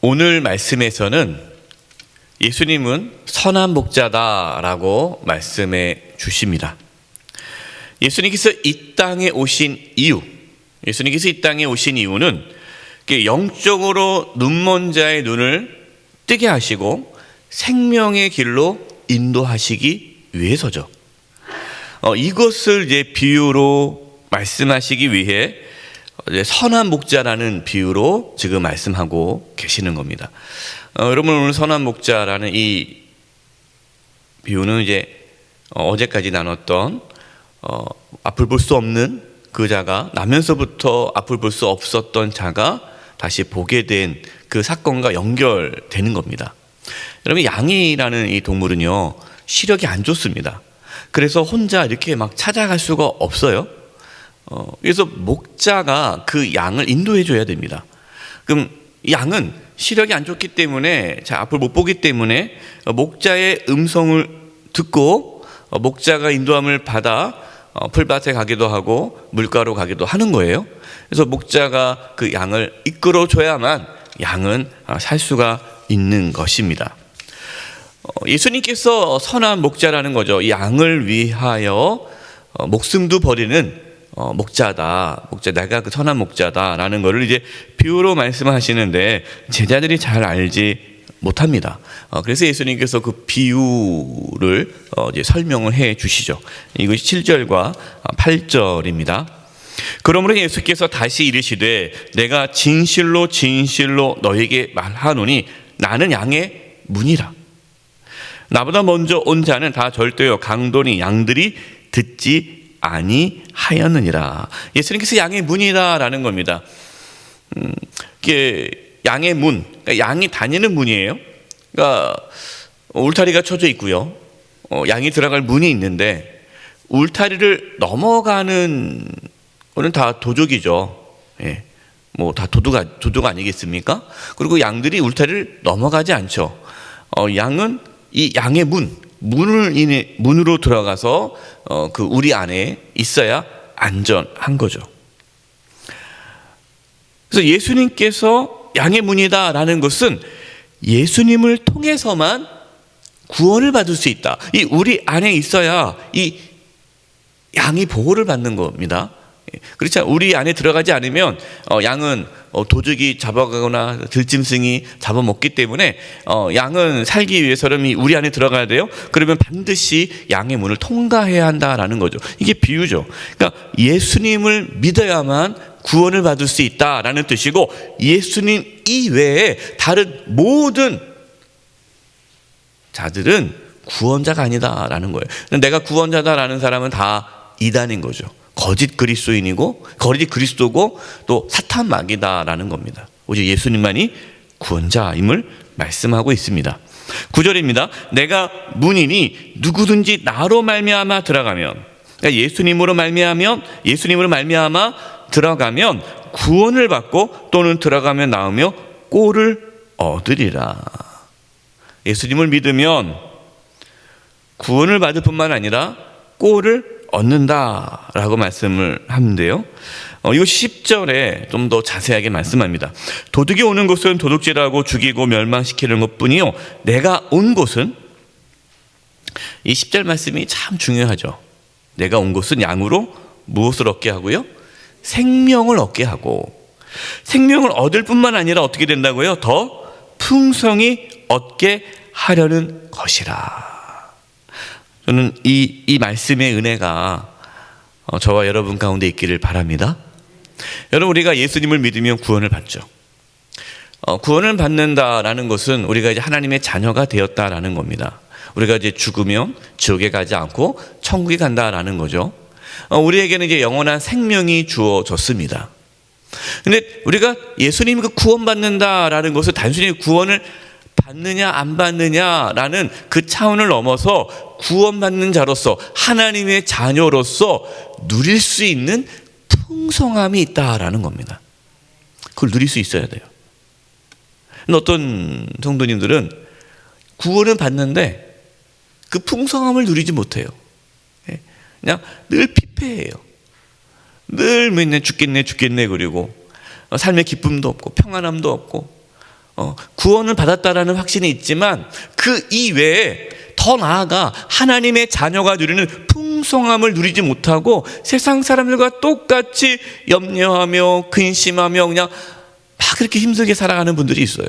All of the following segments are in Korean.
오늘 말씀에서는 예수님은 선한 목자다라고 말씀해 주십니다. 예수님께서 이 땅에 오신 이유는 영적으로 눈먼 자의 눈을 뜨게 하시고 생명의 길로 인도하시기 위해서죠. 이것을 이제 비유로 말씀하시기 위해 선한 목자라는 비유로 지금 말씀하고 계시는 겁니다. 여러분, 오늘 선한 목자라는 이 비유는 이제 어제까지 나눴던 앞을 볼 수 없는 그 자가 나면서부터 앞을 볼 수 없었던 자가 다시 보게 된 그 사건과 연결되는 겁니다. 여러분, 양이라는 이 동물은요, 시력이 안 좋습니다. 그래서 혼자 이렇게 막 찾아갈 수가 없어요. 그래서 목자가 그 양을 인도해 줘야 됩니다. 그럼 양은 시력이 안 좋기 때문에 앞을 못 보기 때문에 목자의 음성을 듣고 목자가 인도함을 받아 풀밭에 가기도 하고 물가로 가기도 하는 거예요. 그래서 목자가 그 양을 이끌어 줘야만 양은 살 수가 있는 것입니다. 예수님께서 선한 목자라는 거죠. 양을 위하여 목숨도 버리는 목자다. 내가 그 선한 목자다라는 것을 이제 비유로 말씀하시는데 제자들이 잘 알지 못합니다. 그래서 예수님께서 그 비유를 이제 설명을 해 주시죠. 이것이 7절과 8절입니다. 그러므로 예수께서 다시 이르시되 내가 진실로 진실로 너에게 말하노니 나는 양의 문이라. 나보다 먼저 온 자는 다 절대요 강도니 양들이 듣지 아니하였느니라. 예수님께서 양의 문이다라는 겁니다. 이게 양의 문, 그러니까 양이 다니는 문이에요. 그러니까 울타리가 쳐져 있고요. 양이 들어갈 문이 있는데 울타리를 넘어가는 거는 다 도둑이죠. 예. 뭐 다 도둑 아니겠습니까? 그리고 양들이 울타리를 넘어가지 않죠. 양은 이 양의 문으로 들어가서 그 우리 안에 있어야 안전한 거죠. 그래서 예수님께서 양의 문이다라는 것은 예수님을 통해서만 구원을 받을 수 있다. 이 우리 안에 있어야 이 양이 보호를 받는 겁니다. 그렇지 않아요. 우리 안에 들어가지 않으면 양은 도둑이 잡아가거나 들짐승이 잡아먹기 때문에 양은 살기 위해서는 우리 안에 들어가야 돼요. 그러면 반드시 양의 문을 통과해야 한다라는 거죠. 이게 비유죠. 그러니까 예수님을 믿어야만 구원을 받을 수 있다라는 뜻이고, 예수님 이외에 다른 모든 자들은 구원자가 아니다라는 거예요. 내가 구원자다라는 사람은 다 이단인 거죠. 거짓 그리스도인이고 거짓 그리스도고 또 사탄 마귀다라는 겁니다. 오직 예수님만이 구원자임을 말씀하고 있습니다. 9절입니다. 내가 문이니 누구든지 나로 말미암아 들어가면, 그러니까 예수님으로 말미암아 들어가면 구원을 받고 또는 들어가면 나오며 꼴을 얻으리라. 예수님을 믿으면 구원을 받을 뿐만 아니라 꼴을 얻는다라고 말씀을 하는데요. 이거 10절에 좀 더 자세하게 말씀합니다. 도둑이 오는 곳은 도둑질하고 죽이고 멸망시키는 것뿐이요 내가 온 곳은, 이 10절 말씀이 참 중요하죠. 내가 온 곳은 양으로 무엇을 얻게 하고요? 생명을 얻게 하고, 생명을 얻을 뿐만 아니라 어떻게 된다고요? 더 풍성히 얻게 하려는 것이라. 저는 이 말씀의 은혜가 저와 여러분 가운데 있기를 바랍니다. 여러분, 우리가 예수님을 믿으면 구원을 받죠. 구원을 받는다라는 것은 우리가 이제 하나님의 자녀가 되었다라는 겁니다. 우리가 이제 죽으면 지옥에 가지 않고 천국에 간다라는 거죠. 우리에게는 이제 영원한 생명이 주어졌습니다. 근데 우리가 예수님이 구원받는다라는 것은 단순히 구원을 받느냐 안 받느냐라는 그 차원을 넘어서 구원받는 자로서 하나님의 자녀로서 누릴 수 있는 풍성함이 있다라는 겁니다. 그걸 누릴 수 있어야 돼요. 어떤 성도님들은 구원은 받는데 그 풍성함을 누리지 못해요. 그냥 늘 피폐해요. 늘 맨날 죽겠네 그리고 삶의 기쁨도 없고 평안함도 없고 구원을 받았다라는 확신이 있지만 그 이외에 더 나아가 하나님의 자녀가 누리는 풍성함을 누리지 못하고 세상 사람들과 똑같이 염려하며 근심하며 그냥 막 그렇게 힘들게 살아가는 분들이 있어요.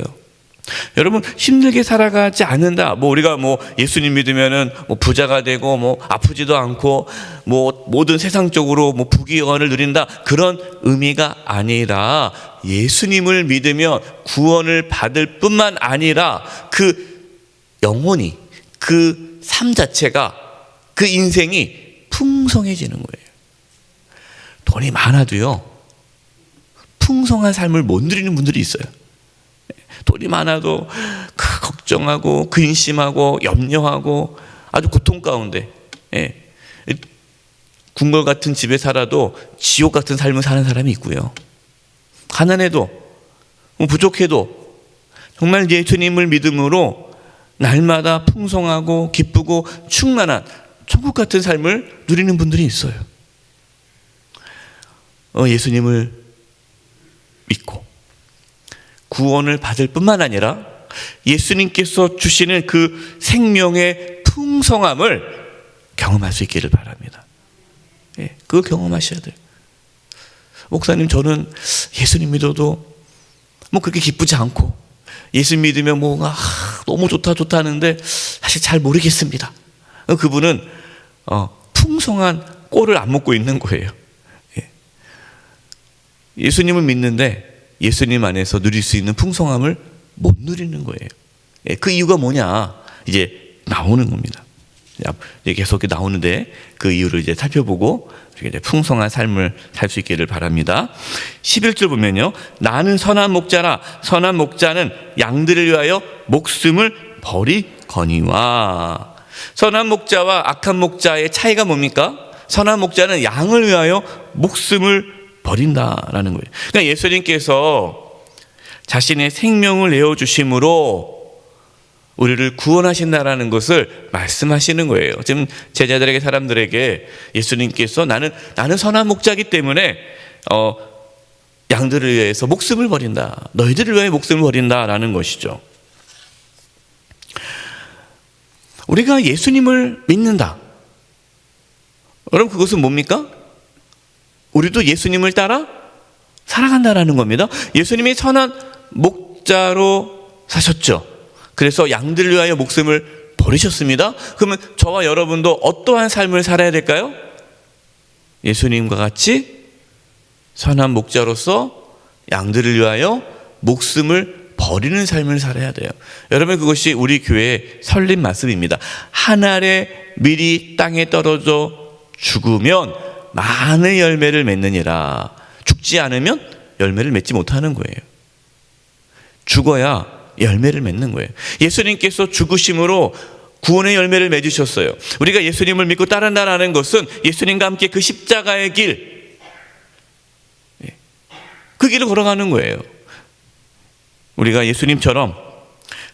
여러분, 힘들게 살아가지 않는다. 우리가 예수님 믿으면은 부자가 되고 아프지도 않고 모든 세상적으로 부귀영화를 누린다. 그런 의미가 아니라 예수님을 믿으면 구원을 받을 뿐만 아니라 그 영혼이, 그 삶 자체가, 그 인생이 풍성해지는 거예요. 돈이 많아도요, 풍성한 삶을 못 누리는 분들이 있어요. 돈이 많아도 걱정하고 근심하고 염려하고 아주 고통 가운데, 궁궐 같은 집에 살아도 지옥 같은 삶을 사는 사람이 있고요. 가난해도 부족해도 정말 예수님을 믿음으로 날마다 풍성하고 기쁘고 충만한 천국 같은 삶을 누리는 분들이 있어요. 예수님을 믿고 구원을 받을 뿐만 아니라 예수님께서 주시는 그 생명의 풍성함을 경험할 수 있기를 바랍니다. 그걸 경험하셔야 돼요. 목사님, 저는 예수님 믿어도 그렇게 기쁘지 않고 예수 믿으면 너무 좋다 하는데 사실 잘 모르겠습니다. 그분은 풍성한 꼴을 안 먹고 있는 거예요. 예수님을 믿는데 예수님 안에서 누릴 수 있는 풍성함을 못 누리는 거예요. 그 이유가 뭐냐, 이제 나오는 겁니다. 계속 나오는데 그 이유를 이제 살펴보고 이제 풍성한 삶을 살 수 있기를 바랍니다. 11절 보면요, 나는 선한 목자라. 선한 목자는 양들을 위하여 목숨을 버리거니와. 선한 목자와 악한 목자의 차이가 뭡니까? 선한 목자는 양을 위하여 목숨을 버린다라는 거예요. 그러니까 예수님께서 자신의 생명을 내어주심으로 우리를 구원하신다라는 것을 말씀하시는 거예요. 지금 제자들에게, 사람들에게 예수님께서 나는 선한 목자이기 때문에 양들을 위해서 목숨을 버린다, 너희들을 위해 목숨을 버린다라는 것이죠. 우리가 예수님을 믿는다. 그럼 그것은 뭡니까? 우리도 예수님을 따라 살아간다라는 겁니다. 예수님이 선한 목자로 사셨죠. 그래서 양들을 위하여 목숨을 버리셨습니다. 그러면 저와 여러분도 어떠한 삶을 살아야 될까요? 예수님과 같이 선한 목자로서 양들을 위하여 목숨을 버리는 삶을 살아야 돼요. 여러분, 그것이 우리 교회의 설립 말씀입니다. 한 알의 밀이 땅에 떨어져 죽으면 많은 열매를 맺느니라. 죽지 않으면 열매를 맺지 못하는 거예요. 죽어야 열매를 맺는 거예요. 예수님께서 죽으심으로 구원의 열매를 맺으셨어요. 우리가 예수님을 믿고 따른다는 것은 예수님과 함께 그 십자가의 길, 그 길을 걸어가는 거예요. 우리가 예수님처럼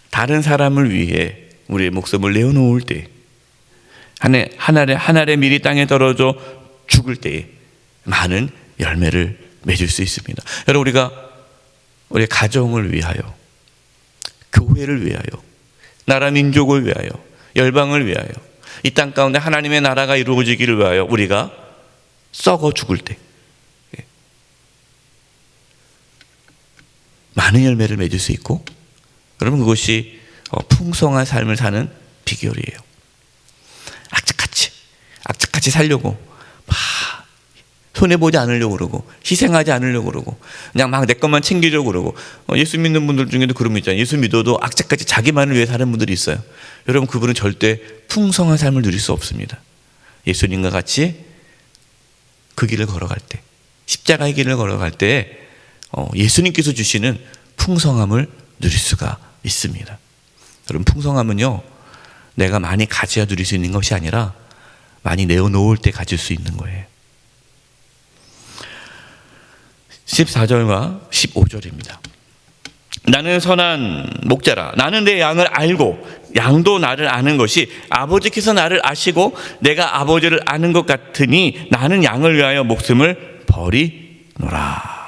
다른 사람을 위해 우리의 목숨을 내어놓을 때, 한 알의 밀이 땅에 떨어져 죽을 때에 많은 열매를 맺을 수 있습니다. 여러분, 우리가 우리 가정을 위하여, 교회를 위하여, 나라 민족을 위하여, 열방을 위하여, 이 땅 가운데 하나님의 나라가 이루어지기를 위하여 우리가 썩어 죽을 때 많은 열매를 맺을 수 있고, 여러분, 그것이 풍성한 삶을 사는 비결이에요. 악착같이 살려고 막 손해보지 않으려고 그러고 희생하지 않으려고 그러고 그냥 막 내 것만 챙기려고 그러고, 예수 믿는 분들 중에도 그런 분 있잖아요. 예수 믿어도 악착같이 자기만을 위해 사는 분들이 있어요. 여러분, 그분은 절대 풍성한 삶을 누릴 수 없습니다. 예수님과 같이 그 길을 걸어갈 때, 십자가의 길을 걸어갈 때 예수님께서 주시는 풍성함을 누릴 수가 있습니다. 여러분, 풍성함은요, 내가 많이 가져야 누릴 수 있는 것이 아니라 많이 내어놓을 때 가질 수 있는 거예요. 14절과 15절입니다. 나는 선한 목자라. 나는 내 양을 알고 양도 나를 아는 것이 아버지께서 나를 아시고 내가 아버지를 아는 것 같으니 나는 양을 위하여 목숨을 버리노라.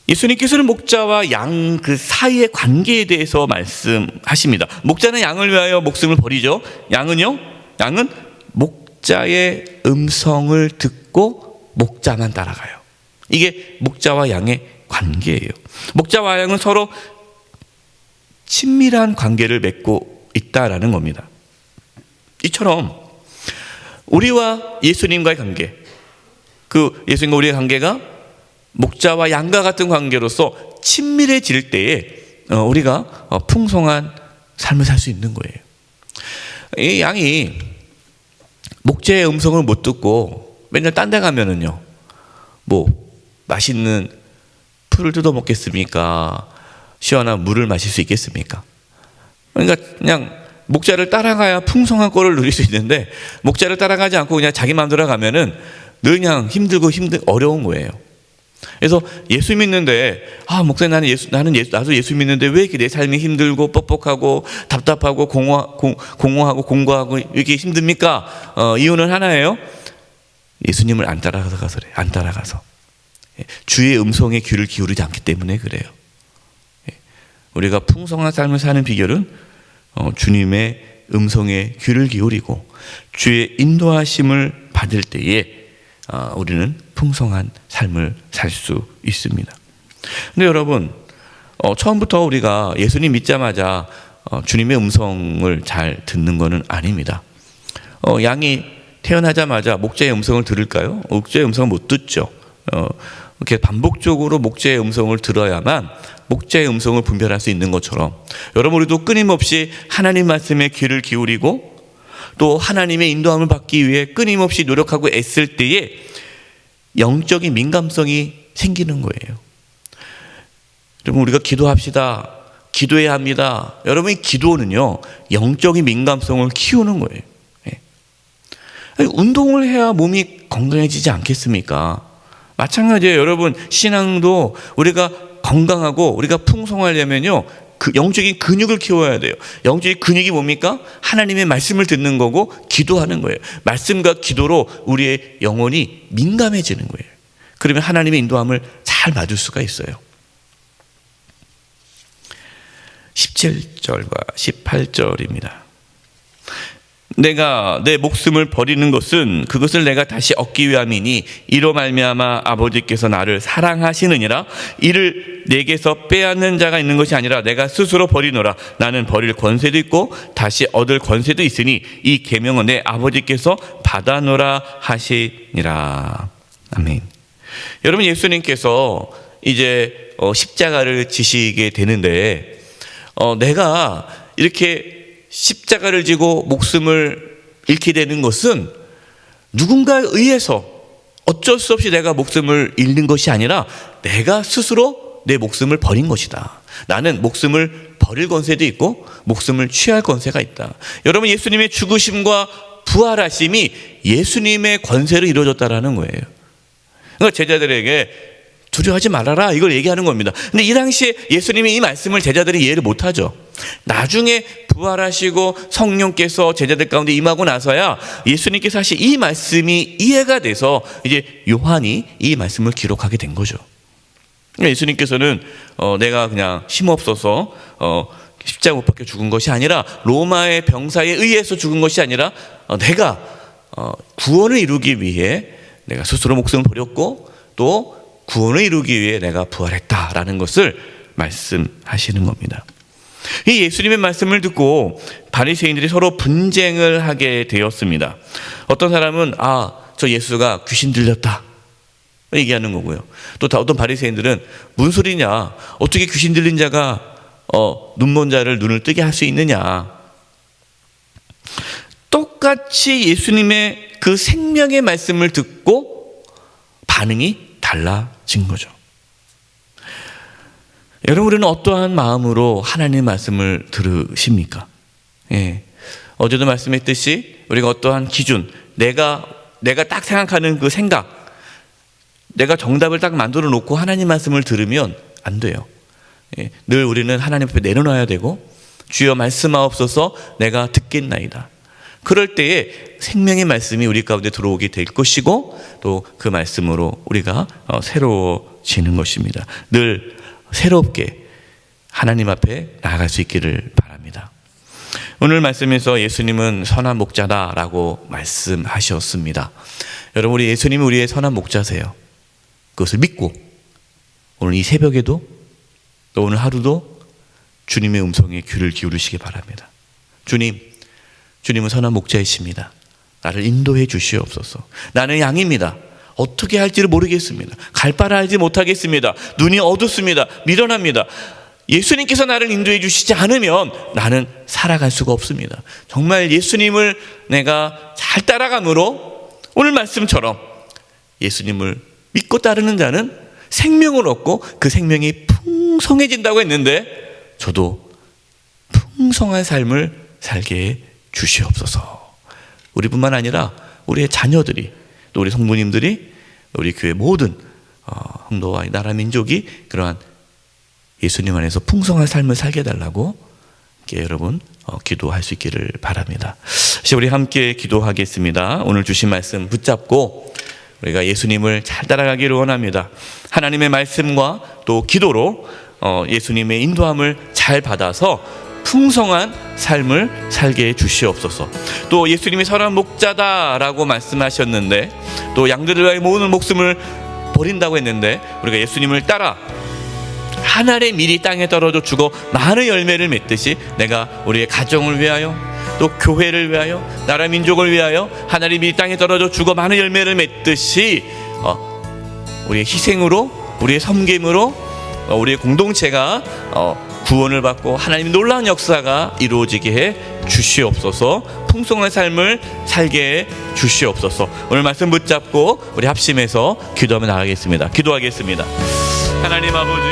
예수님께서는 목자와 양 그 사이의 관계에 대해서 말씀하십니다. 목자는 양을 위하여 목숨을 버리죠. 양은요? 양은 목자의 음성을 듣고 목자만 따라가요. 이게 목자와 양의 관계예요. 목자와 양은 서로 친밀한 관계를 맺고 있다라는 겁니다. 이처럼 우리와 예수님과의 관계, 그 예수님과 우리의 관계가 목자와 양과 같은 관계로서 친밀해질 때에 우리가 풍성한 삶을 살 수 있는 거예요. 이 양이 목자의 음성을 못 듣고 맨날 딴 데 가면은요, 뭐 맛있는 풀을 뜯어 먹겠습니까? 시원한 물을 마실 수 있겠습니까? 그러니까 그냥 목자를 따라가야 풍성한 꼴을 누릴 수 있는데, 목자를 따라가지 않고 그냥 자기 마음대로 가면은 늘 그냥 힘들고 어려운 거예요. 그래서 예수 믿는데, 목사님 나도 예수 믿는데 왜 이렇게 내 삶이 힘들고 뻑뻑하고 답답하고 공허하고 공고하고 이렇게 힘듭니까? 이유는 하나예요. 예수님을 안 따라가서 그래. 안 따라가서. 주의 음성에 귀를 기울이지 않기 때문에 그래요. 우리가 풍성한 삶을 사는 비결은 주님의 음성에 귀를 기울이고 주의 인도하심을 받을 때에 우리는 풍성한 삶을 살 수 있습니다. 근데 여러분, 처음부터 우리가 예수님 믿자마자 주님의 음성을 잘 듣는 것은 아닙니다. 양이 태어나자마자 목자의 음성을 들을까요? 목자의 음성을 못 듣죠. 이렇게 반복적으로 목자의 음성을 들어야만 목자의 음성을 분별할 수 있는 것처럼, 여러분 우리도 끊임없이 하나님 말씀에 귀를 기울이고 또 하나님의 인도함을 받기 위해 끊임없이 노력하고 애쓸 때에 영적인 민감성이 생기는 거예요. 여러분, 우리가 기도합시다, 기도해야 합니다. 여러분, 이 기도는요 영적인 민감성을 키우는 거예요. 운동을 해야 몸이 건강해지지 않겠습니까? 마찬가지예요. 여러분, 신앙도 우리가 건강하고 우리가 풍성하려면요, 그 영적인 근육을 키워야 돼요. 영적인 근육이 뭡니까? 하나님의 말씀을 듣는 거고 기도하는 거예요. 말씀과 기도로 우리의 영혼이 민감해지는 거예요. 그러면 하나님의 인도함을 잘 받을 수가 있어요. 17절과 18절입니다. 내가 내 목숨을 버리는 것은 그것을 내가 다시 얻기 위함이니 이로 말미암아 아버지께서 나를 사랑하시느니라. 이를 내게서 빼앗는 자가 있는 것이 아니라 내가 스스로 버리노라. 나는 버릴 권세도 있고 다시 얻을 권세도 있으니 이 계명은 내 아버지께서 받아노라 하시니라. 아멘. 여러분, 예수님께서 이제 십자가를 지시게 되는데, 내가 이렇게 십자가를 지고 목숨을 잃게 되는 것은 누군가에 의해서 어쩔 수 없이 내가 목숨을 잃는 것이 아니라 내가 스스로 내 목숨을 버린 것이다. 나는 목숨을 버릴 권세도 있고 목숨을 취할 권세가 있다. 여러분, 예수님의 죽으심과 부활하심이 예수님의 권세로 이루어졌다라는 거예요. 그러니까 제자들에게 두려워하지 말아라, 이걸 얘기하는 겁니다. 근데 이 당시에 예수님이 이 말씀을 제자들이 이해를 못하죠. 나중에 부활하시고 성령께서 제자들 가운데 임하고 나서야 예수님께서 사실 이 말씀이 이해가 돼서 이제 요한이 이 말씀을 기록하게 된 거죠. 예수님께서는 내가 그냥 힘없어서 십자가 못 박혀 죽은 것이 아니라, 로마의 병사에 의해서 죽은 것이 아니라 내가 구원을 이루기 위해 내가 스스로 목숨을 버렸고 또 구원을 이루기 위해 내가 부활했다라는 것을 말씀하시는 겁니다. 이 예수님의 말씀을 듣고 바리새인들이 서로 분쟁을 하게 되었습니다. 어떤 사람은 저 예수가 귀신 들렸다 얘기하는 거고요. 또 어떤 바리새인들은 무슨 소리냐, 어떻게 귀신 들린 자가 눈먼 자를 눈을 뜨게 할 수 있느냐. 똑같이 예수님의 그 생명의 말씀을 듣고 반응이 달라진 거죠. 여러분, 우리는 어떠한 마음으로 하나님의 말씀을 들으십니까? 어제도 말씀했듯이 우리가 어떠한 기준, 내가 딱 생각하는 그 생각, 내가 정답을 딱 만들어 놓고 하나님 말씀을 들으면 안 돼요. 늘 우리는 하나님 앞에 내려놔야 되고, 주여 말씀하옵소서, 내가 듣겠나이다. 그럴 때에 생명의 말씀이 우리 가운데 들어오게 될 것이고 또 그 말씀으로 우리가 새로워지는 것입니다. 늘 새롭게 하나님 앞에 나아갈 수 있기를 바랍니다. 오늘 말씀에서 예수님은 선한 목자다라고 말씀하셨습니다. 여러분, 우리 예수님은 우리의 선한 목자세요. 그것을 믿고 오늘 이 새벽에도 또 오늘 하루도 주님의 음성에 귀를 기울이시기 바랍니다. 주님은 선한 목자이십니다. 나를 인도해 주시옵소서. 나는 양입니다. 어떻게 할지를 모르겠습니다. 갈 바를 알지 못하겠습니다. 눈이 어둡습니다. 미련합니다. 예수님께서 나를 인도해 주시지 않으면 나는 살아갈 수가 없습니다. 정말 예수님을 내가 잘 따라감으로 오늘 말씀처럼 예수님을 믿고 따르는 자는 생명을 얻고 그 생명이 풍성해진다고 했는데 저도 풍성한 삶을 살게 해 주시옵소서. 우리뿐만 아니라 우리의 자녀들이 또 우리 성도님들이 우리 교회 모든 성도와 나라 민족이 그러한 예수님 안에서 풍성한 삶을 살게 해달라고 여러분 기도할 수 있기를 바랍니다. 이제 우리 함께 기도하겠습니다. 오늘 주신 말씀 붙잡고 우리가 예수님을 잘 따라가기를 원합니다. 하나님의 말씀과 또 기도로 예수님의 인도함을 잘 받아서 풍성한 삶을 살게 해 주시옵소서. 또 예수님이 선한 목자다라고 말씀하셨는데 또 양들을 위하여 모으는 목숨을 버린다고 했는데 우리가 예수님을 따라 한 알의 밀이 땅에 떨어져 죽어 많은 열매를 맺듯이 내가 우리의 가정을 위하여 또 교회를 위하여 나라 민족을 위하여 한 알의 밀이 땅에 떨어져 죽어 많은 열매를 맺듯이 우리의 희생으로 우리의 섬김으로 우리의 공동체가 구원을 받고 하나님의 놀라운 역사가 이루어지게 해 주시옵소서. 풍성한 삶을 살게 해 주시옵소서. 오늘 말씀 붙잡고 우리 합심해서 기도하며 나가겠습니다. 기도하겠습니다. 하나님 아버지,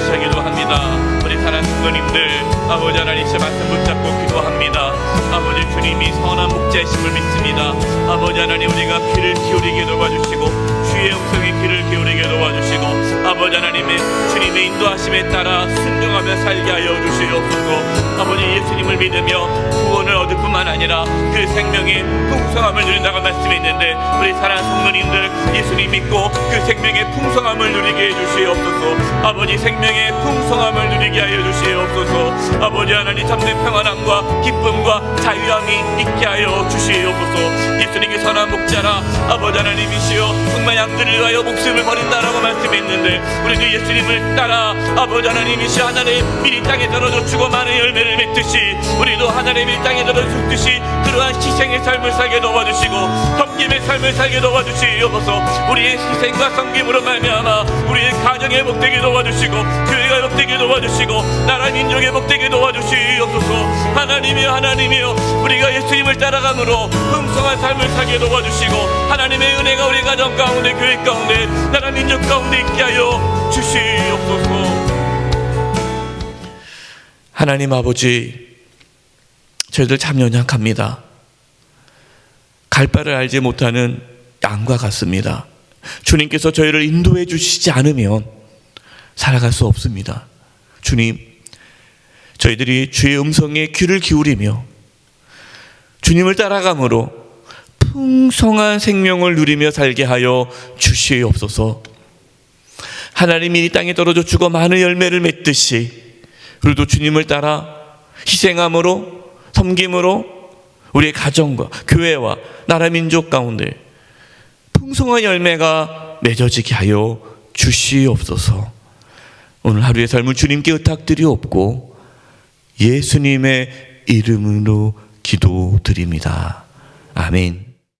시작 기도합니다. 우리 사랑하는 성도님들, 아버지 하나님 제 말씀 붙잡고 기도합니다. 아버지, 주님이 선한 목자이심을 믿습니다. 아버지 하나님, 우리가 귀를 기울이게 도와주시고 주의 음성에 귀를 기울이게 도와주시고 아버지 하나님의 주님의 인도하심에 따라 순종하며 살게 하여 주시옵소서. 아버지, 예수님을 믿으며 구원을 얻을 뿐만 아니라 그 생명의 풍성함을 누린다고 말씀했는데 우리 사랑하는 성도님들, 예수님 믿고 그 생명의 풍성함을 누리게 해주시옵소서. 아버지, 생명의 풍성함을 누리게 하여 주시옵소서. 아버지 하나님, 참된 평안함과 기쁨과 자유함이 있게 하여 주시옵소서. 예수님이 선한 목자라 아버지 하나님이시여 정말 양들을 위하여 목숨을 버린다라고 말씀했는데 우리도 예수님을 따라 아버지 하나님이시여 하늘의 밀이 땅에 떨어져 죽어 많은 열매를 맺듯이 우리도 하늘의 밀이 땅에 떨어져 죽듯이 그러한 희생의 삶을 살게 도와주시고 섬김의 삶을 살게 도와주시옵소서. 우리의 희생과 섬김으로 말미암아 우리의 가정이 회복되게 도와주시고 교회가 회복되게 도와주시고 나라 민족이 회복되게 도와주시옵소서. 하나님이여 우리가 예수님을 따라감으로 풍성한 삶을 살게 도와주시고 하나님의 은혜가 우리 가정 가운데 교회 가운데 나라 민족 가운데 있게 하여 주시옵소서. 하나님 아버지, 저희들 참 연약합니다. 갈 바를 알지 못하는 양과 같습니다. 주님께서 저희를 인도해 주시지 않으면 살아갈 수 없습니다. 주님, 저희들이 주의 음성에 귀를 기울이며 주님을 따라감으로 풍성한 생명을 누리며 살게 하여 주시옵소서. 하나님이 이 땅에 떨어져 죽어 많은 열매를 맺듯이 우리도 주님을 따라 희생함으로 섬김으로 우리의 가정과 교회와 나라 민족 가운데 풍성한 열매가 맺어지게 하여 주시옵소서. 오늘 하루의 삶을 주님께 의탁드리옵고 예수님의 이름으로 기도드립니다. 아멘.